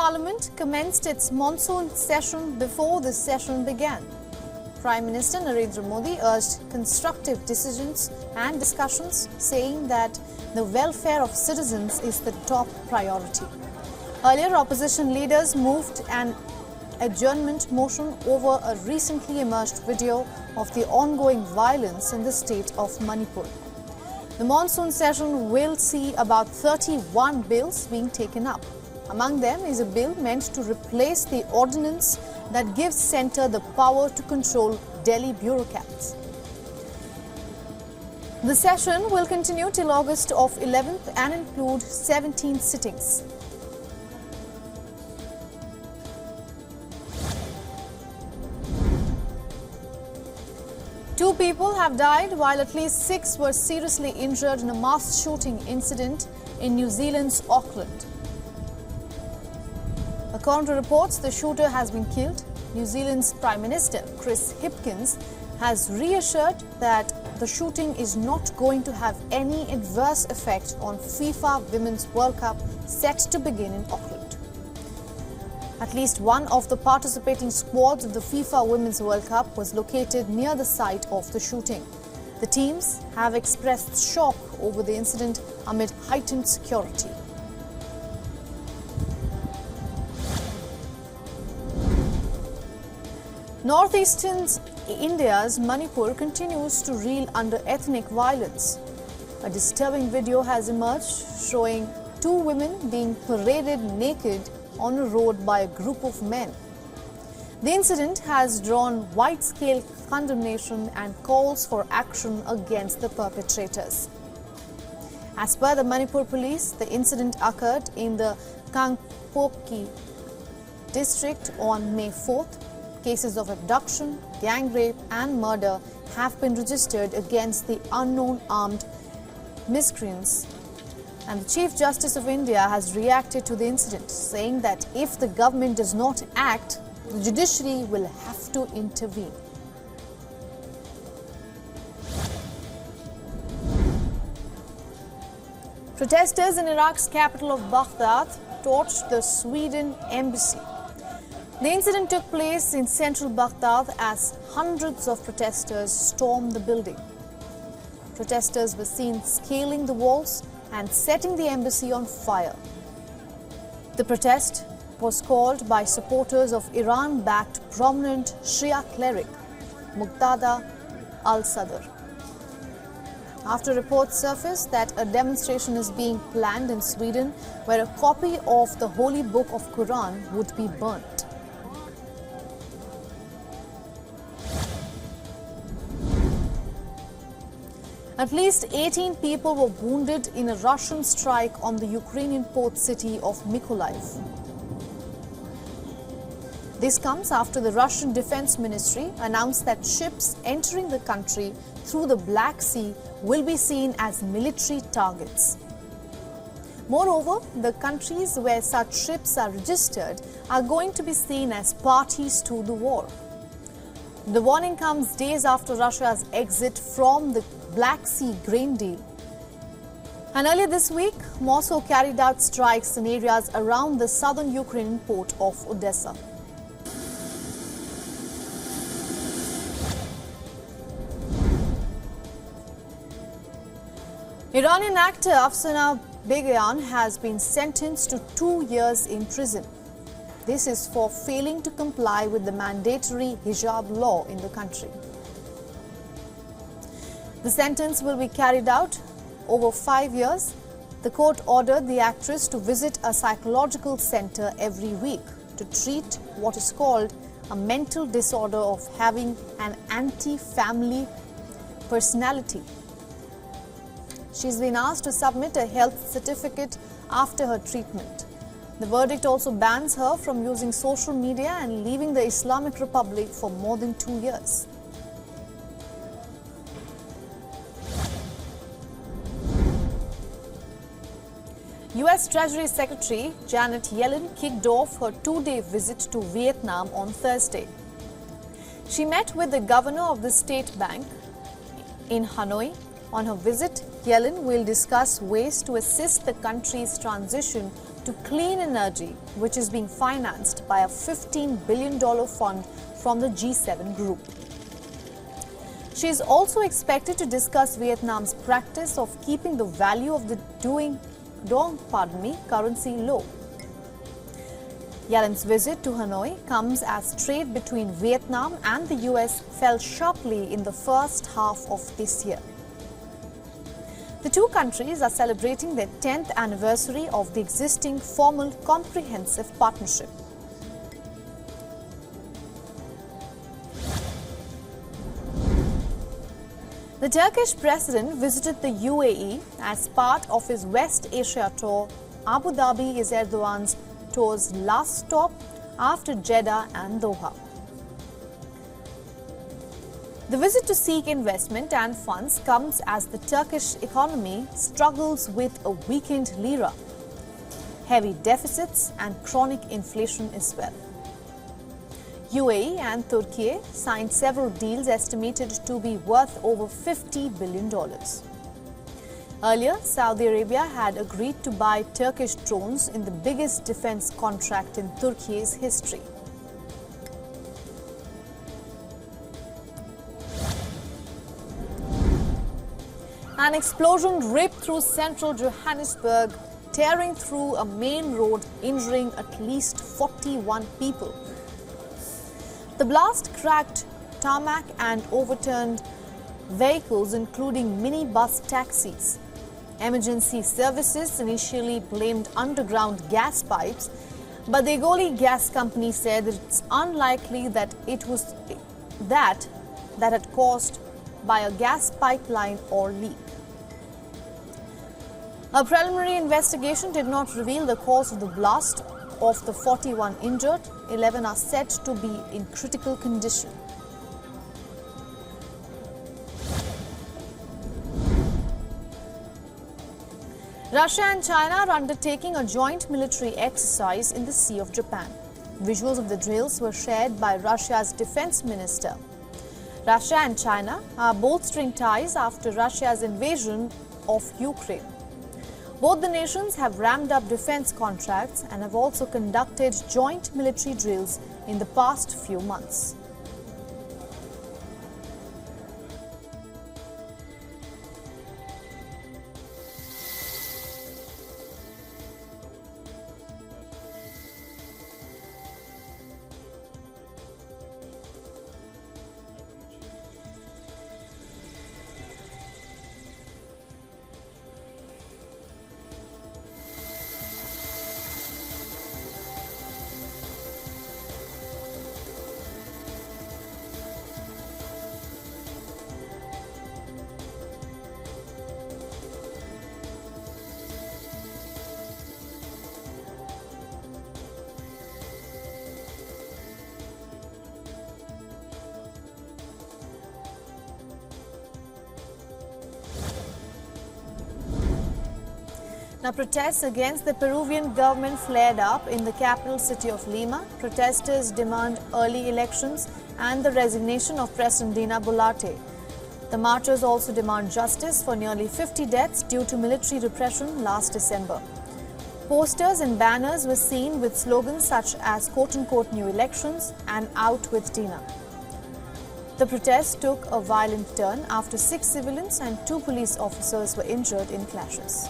Parliament commenced its monsoon session before the session began. Prime Minister Narendra Modi urged constructive decisions and discussions, saying that the welfare of citizens is the top priority. Earlier, opposition leaders moved an adjournment motion over a recently emerged video of the ongoing violence in the state of Manipur. The monsoon session will see about 31 bills being taken up. Among them is a bill meant to replace the ordinance that gives centre the power to control Delhi bureaucrats. The session will continue till August of 11th and include 17 sittings. Two people have died while at least 6 were seriously injured in a mass shooting incident in New Zealand's Auckland. According to reports, the shooter has been killed. New Zealand's Prime Minister, Chris Hipkins, has reassured that the shooting is not going to have any adverse effect on FIFA Women's World Cup set to begin in Auckland. At least one of the participating squads of the FIFA Women's World Cup was located near the site of the shooting. The teams have expressed shock over the incident amid heightened security. Northeastern India's Manipur continues to reel under ethnic violence. A disturbing video has emerged showing 2 women being paraded naked on a road by a group of men. The incident has drawn wide-scale condemnation and calls for action against the perpetrators. As per the Manipur police, the incident occurred in the Kangpokpi district on May 4th. Cases of abduction, gang rape and murder have been registered against the unknown armed miscreants. And the Chief Justice of India has reacted to the incident, saying that if the government does not act, the judiciary will have to intervene. Protesters in Iraq's capital of Baghdad torched the Sweden embassy. The incident took place in central Baghdad as hundreds of protesters stormed the building. Protesters were seen scaling the walls and setting the embassy on fire. The protest was called by supporters of Iran-backed prominent Shia cleric Muqtada al-Sadr. After reports surfaced that a demonstration is being planned in Sweden where a copy of the holy book of Quran would be burnt. At least 18 people were wounded in a Russian strike on the Ukrainian port city of Mykolaiv. This comes after the Russian Defense Ministry announced that ships entering the country through the Black Sea will be seen as military targets. Moreover, the countries where such ships are registered are going to be seen as parties to the war. The warning comes days after Russia's exit from the Black Sea grain deal. And earlier this week, Moscow carried out strikes in areas around the southern Ukrainian port of Odessa. Iranian actor Afsana Begyan has been sentenced to 2 years in prison. This is for failing to comply with the mandatory hijab law in the country. The sentence will be carried out over 5 years. The court ordered the actress to visit a psychological center every week to treat what is called a mental disorder of having an anti-family personality. She's been asked to submit a health certificate after her treatment. The verdict also bans her from using social media and leaving the Islamic Republic for more than 2 years. US Treasury Secretary Janet Yellen kicked off her 2-day visit to Vietnam on Thursday. She met with the governor of the state bank in Hanoi. On her visit, Yellen will discuss ways to assist the country's transition to clean energy, which is being financed by a $15 billion fund from the G7 group. She is also expected to discuss Vietnam's practice of keeping the value of the dong currency low. Yellen's visit to Hanoi comes as trade between Vietnam and the US fell sharply in the first half of this year. The two countries are celebrating their 10th anniversary of the existing formal comprehensive partnership. The Turkish president visited the UAE as part of his West Asia tour. Abu Dhabi is Erdogan's tour's last stop after Jeddah and Doha. The visit to seek investment and funds comes as the Turkish economy struggles with a weakened lira, heavy deficits and chronic inflation as well. UAE and Turkey signed several deals estimated to be worth over $50 billion. Earlier, Saudi Arabia had agreed to buy Turkish drones in the biggest defense contract in Turkey's history. An explosion ripped through central Johannesburg, tearing through a main road, injuring at least 41 people. The blast cracked tarmac and overturned vehicles, including minibus taxis. Emergency services initially blamed underground gas pipes, but the Egoli gas company said that it's unlikely that it was that had caused by a gas pipeline or leak. A preliminary investigation did not reveal the cause of the blast. Of the 41 injured, 11 are said to be in critical condition. Russia and China are undertaking a joint military exercise in the Sea of Japan. Visuals of the drills were shared by Russia's defense minister. Russia and China are bolstering ties after Russia's invasion of Ukraine. Both the nations have ramped up defense contracts and have also conducted joint military drills in the past few months. Now, protests against the Peruvian government flared up in the capital city of Lima. Protesters demand early elections and the resignation of President Dina Boluarte. The marchers also demand justice for nearly 50 deaths due to military repression last December. Posters and banners were seen with slogans such as quote-unquote new elections and out with Dina. The protest took a violent turn after 6 civilians and 2 police officers were injured in clashes.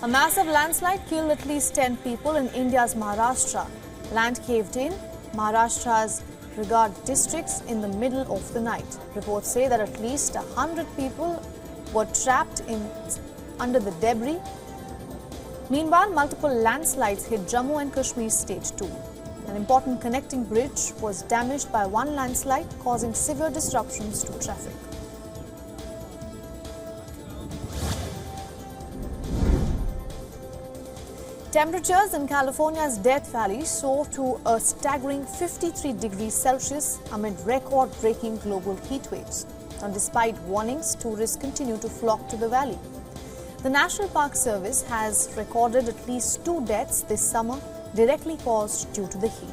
A massive landslide killed at least 10 people in India's Maharashtra. Land caved in Maharashtra's Raigad districts in the middle of the night. Reports say that at least 100 people were trapped under the debris. Meanwhile, multiple landslides hit Jammu and Kashmir state too. An important connecting bridge was damaged by one landslide, causing severe disruptions to traffic. Temperatures in California's Death Valley soared to a staggering 53 degrees Celsius amid record-breaking global heat waves. And despite warnings, tourists continue to flock to the valley. The National Park Service has recorded at least 2 deaths this summer directly caused due to the heat.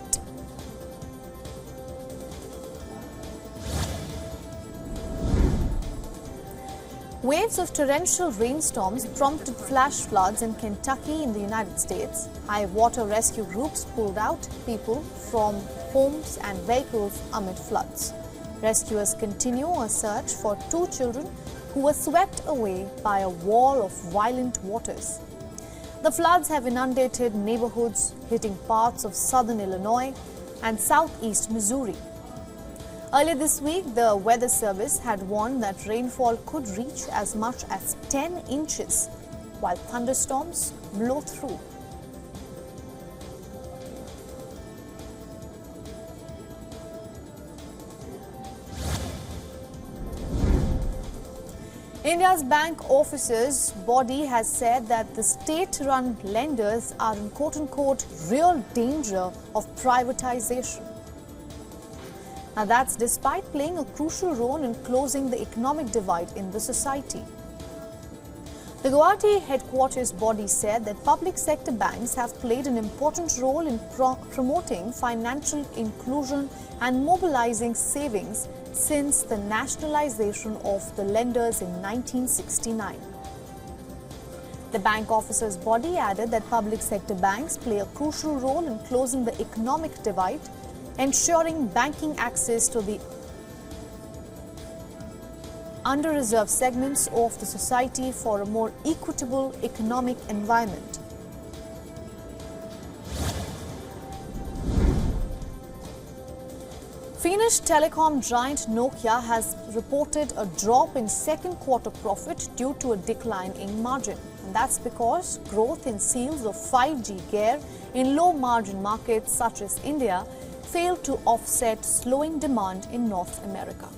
Waves of torrential rainstorms prompted flash floods in Kentucky in the United States. High water rescue groups pulled out people from homes and vehicles amid floods. Rescuers continue a search for 2 children who were swept away by a wall of violent waters. The floods have inundated neighborhoods, hitting parts of southern Illinois and southeast Missouri. Earlier this week, the Weather Service had warned that rainfall could reach as much as 10 inches, while thunderstorms blow through. India's bank officers body has said that the state-run lenders are in quote-unquote real danger of privatization. Now that's despite playing a crucial role in closing the economic divide in the society. The Guwahati headquarters body said that public sector banks have played an important role in promoting financial inclusion and mobilizing savings since the nationalization of the lenders in 1969. The bank officers body added that public sector banks play a crucial role in closing the economic divide, ensuring banking access to the under-reserved segments of the society for a more equitable economic environment. Finnish telecom giant Nokia has reported a drop in second quarter profit due to a decline in margin. And that's because growth in sales of 5G gear in low-margin markets such as India failed to offset slowing demand in North America.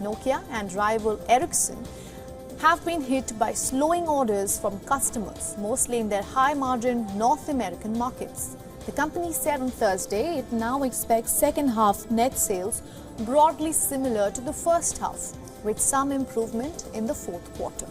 Nokia and rival Ericsson have been hit by slowing orders from customers, mostly in their high-margin North American markets. The company said on Thursday it now expects second half net sales broadly similar to the first half, with some improvement in the fourth quarter.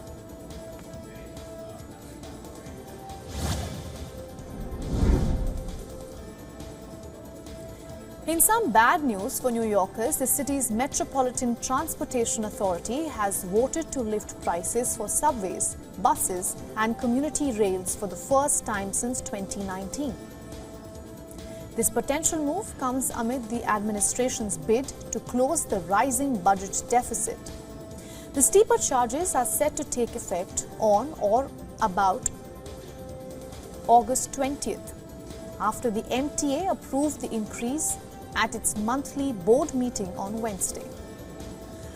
In some bad news for New Yorkers, the city's Metropolitan Transportation Authority has voted to lift prices for subways, buses and community rails for the first time since 2019. This potential move comes amid the administration's bid to close the rising budget deficit. The steeper charges are set to take effect on or about August 20th, after the MTA approved the increase at its monthly board meeting on Wednesday.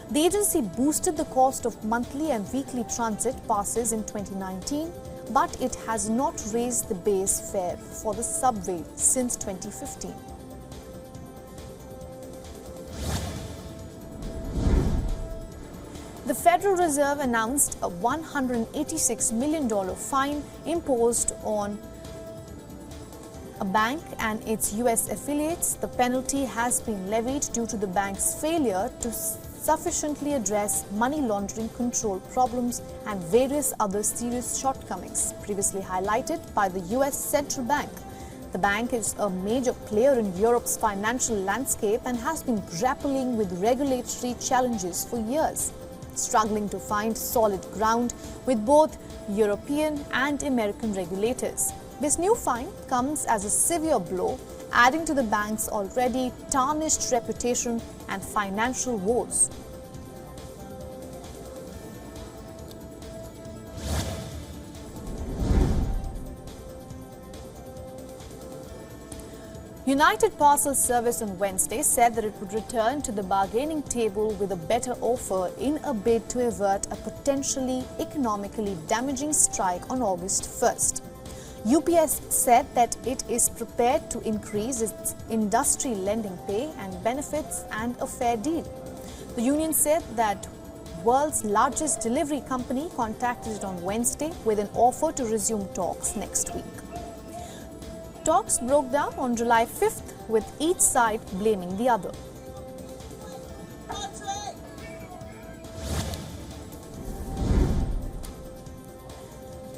The agency boosted the cost of monthly and weekly transit passes in 2019, but it has not raised the base fare for the subway since 2015. The Federal Reserve announced a $186 million fine imposed on a bank and its US affiliates. The penalty has been levied due to the bank's failure to sufficiently address money laundering control problems and various other serious shortcomings previously highlighted by the US Central Bank. The bank is a major player in Europe's financial landscape and has been grappling with regulatory challenges for years, struggling to find solid ground with both European and American regulators. This new fine comes as a severe blow, adding to the bank's already tarnished reputation and financial woes. United Parcel Service on Wednesday said that it would return to the bargaining table with a better offer in a bid to avert a potentially economically damaging strike on August 1st. UPS said that it is prepared to increase its industry lending pay and benefits and a fair deal. The union said that world's largest delivery company contacted it on Wednesday with an offer to resume talks next week. Talks broke down on July 5th, with each side blaming the other.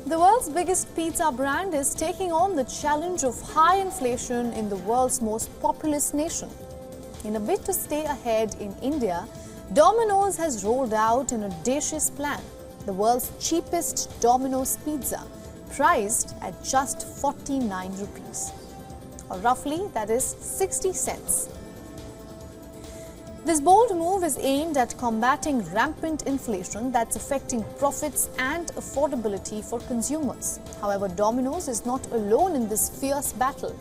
The world's biggest pizza brand is taking on the challenge of high inflation in the world's most populous nation. In a bid to stay ahead in India, Domino's has rolled out an audacious plan. the world's cheapest Domino'S pizza, priced at just 49 rupees, or roughly that is 60 cents. This bold move is aimed at combating rampant inflation that's affecting profits and affordability for consumers. However, Domino's is not alone in this fierce battle.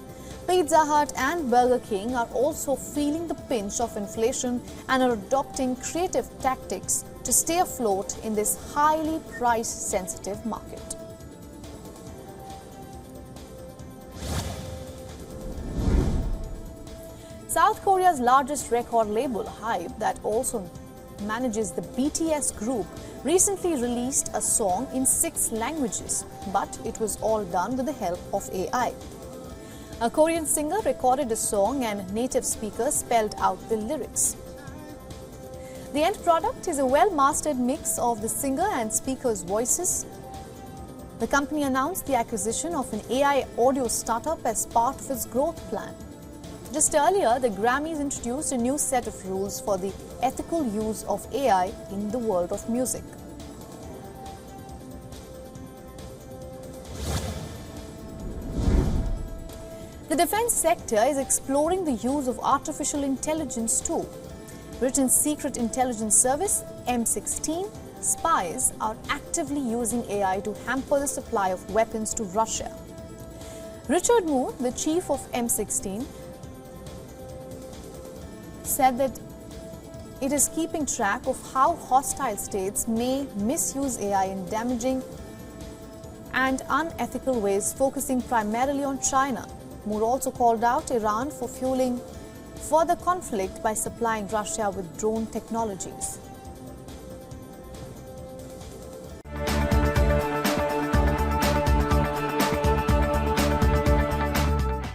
Pizza Hut and Burger King are also feeling the pinch of inflation and are adopting creative tactics to stay afloat in this highly price-sensitive market. South Korea's largest record label, HIJAB, that also manages the BTS group, recently released a song in 6 languages, but it was all done with the help of AI. A Korean singer recorded a song and native speakers spelled out the lyrics. The end product is a well-mastered mix of the singer and speaker's voices. The company announced the acquisition of an AI audio startup as part of its growth plan. Just earlier, the Grammys introduced a new set of rules for the ethical use of AI in the world of music. The defense sector is exploring the use of artificial intelligence too. Britain's Secret Intelligence Service, M16, SPIES, are actively using AI to hamper the supply of weapons to Russia. Richard Moore, the chief of M16, said that it is keeping track of how hostile states may misuse AI in damaging and unethical ways, focusing primarily on China. Moore also called out Iran for fueling further conflict by supplying Russia with drone technologies.